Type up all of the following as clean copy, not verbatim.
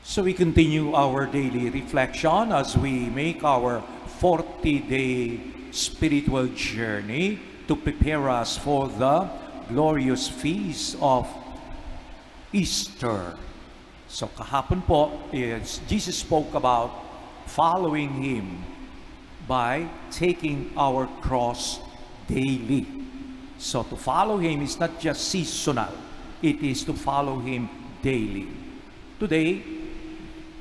So we continue our daily reflection as we make our 40-day spiritual journey to prepare us for the glorious feast of Easter. So kahapon po, Jesus spoke about following Him by taking our cross daily. So to follow Him is not just seasonal, it is to follow Him daily. Today,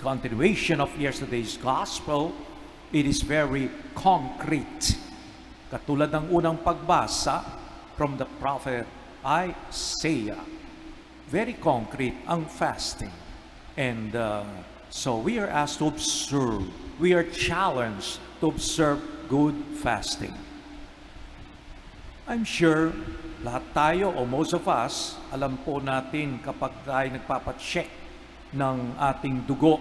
continuation of yesterday's gospel, it is very concrete. Katulad ng unang pagbasa from the prophet Isaiah. Very concrete ang fasting. And so we are asked to observe. We are challenged to observe good fasting. I'm sure lahat tayo o most of us, alam po natin kapag tayo nagpapacheck ng ating dugo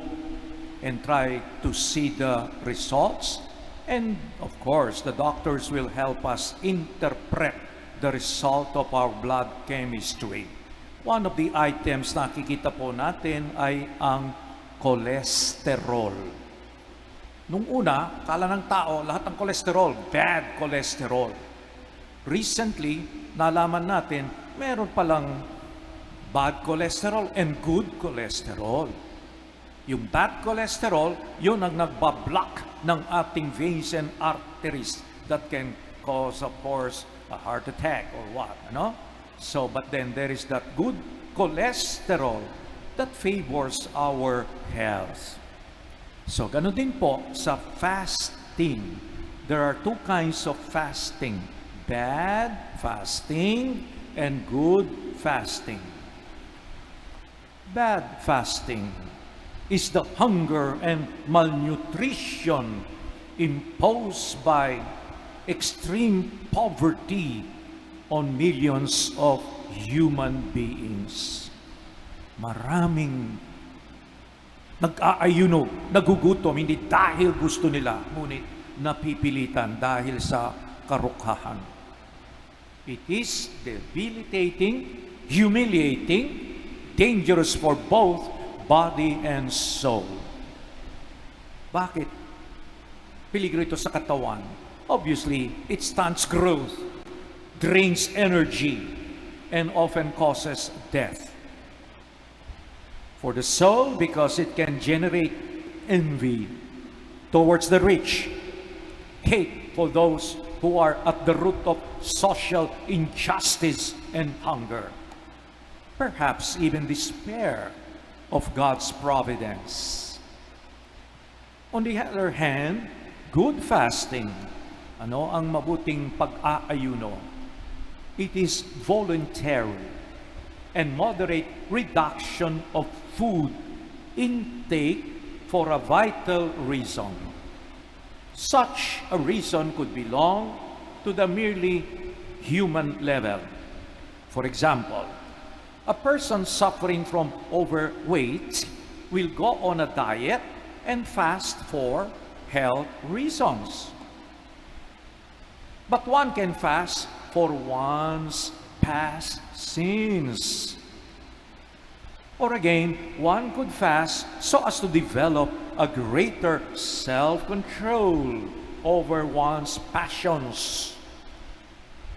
and try to see the results. And of course, the doctors will help us interpret the result of our blood chemistry. One of the items na nakikita po natin ay ang cholesterol. Nung una, kala ng tao, lahat ng cholesterol, bad cholesterol. Recently, nalaman natin, meron palang bad cholesterol and good cholesterol. Yung bad cholesterol, yun ang nagbablock ng ating veins and arteries that can cause, of course, a heart attack or what, ano? So, but then there is that good cholesterol that favors our health. So, ganun din po sa fasting. There are two kinds of fasting. Bad fasting and good fasting. Bad fasting is the hunger and malnutrition imposed by extreme poverty on millions of human beings. Maraming nag-aayuno, nagugutom, hindi dahil gusto nila, ngunit napipilitan dahil sa karukhahan. It is debilitating, humiliating, dangerous for both body and soul. Bakit? Peligro ito sa katawan. Obviously, it stunts growth, drains energy, and often causes death. For the soul, because it can generate envy towards the rich, hate for those who are at the root of social injustice and hunger, perhaps even despair of God's providence. On the other hand, good fasting, ano ang mabuting pag-aayuno? It is voluntary and moderate reduction of food intake for a vital reason. Such a reason could belong to the merely human level. For example, a person suffering from overweight will go on a diet and fast for health reasons. But one can fast for one's past sins. Or again, one could fast so as to develop a greater self-control over one's passions.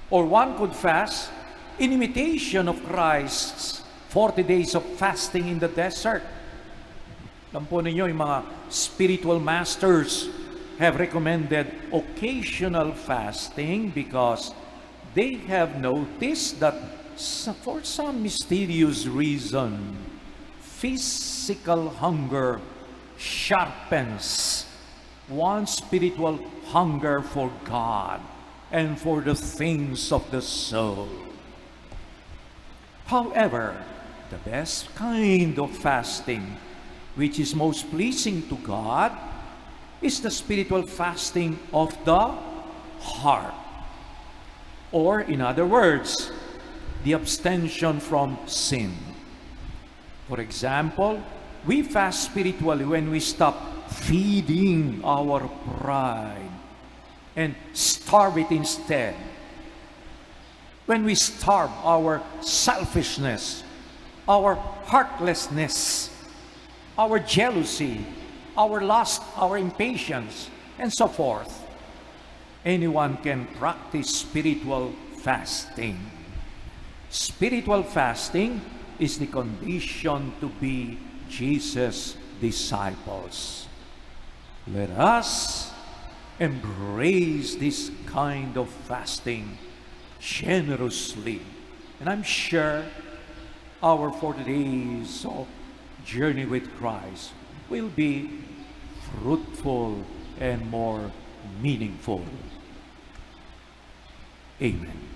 Or one could fast in imitation of Christ's 40 days of fasting in the desert. Alam po ninyo, yung mga spiritual masters have recommended occasional fasting because they have noticed that for some mysterious reason, physical hunger sharpens one's spiritual hunger for God and for the things of the soul. However, the best kind of fasting, which is most pleasing to God, is the spiritual fasting of the heart. Or, in other words, the abstention from sin. For example, we fast spiritually when we stop feeding our pride and starve it instead. When we starve our selfishness, our heartlessness, our jealousy, our lust, our impatience, and so forth. Anyone can practice spiritual fasting. Spiritual fasting is the condition to be Jesus' disciples. Let us embrace this kind of fasting generously. And I'm sure our 40 days of journey with Christ will be fruitful and more meaningful. Amen.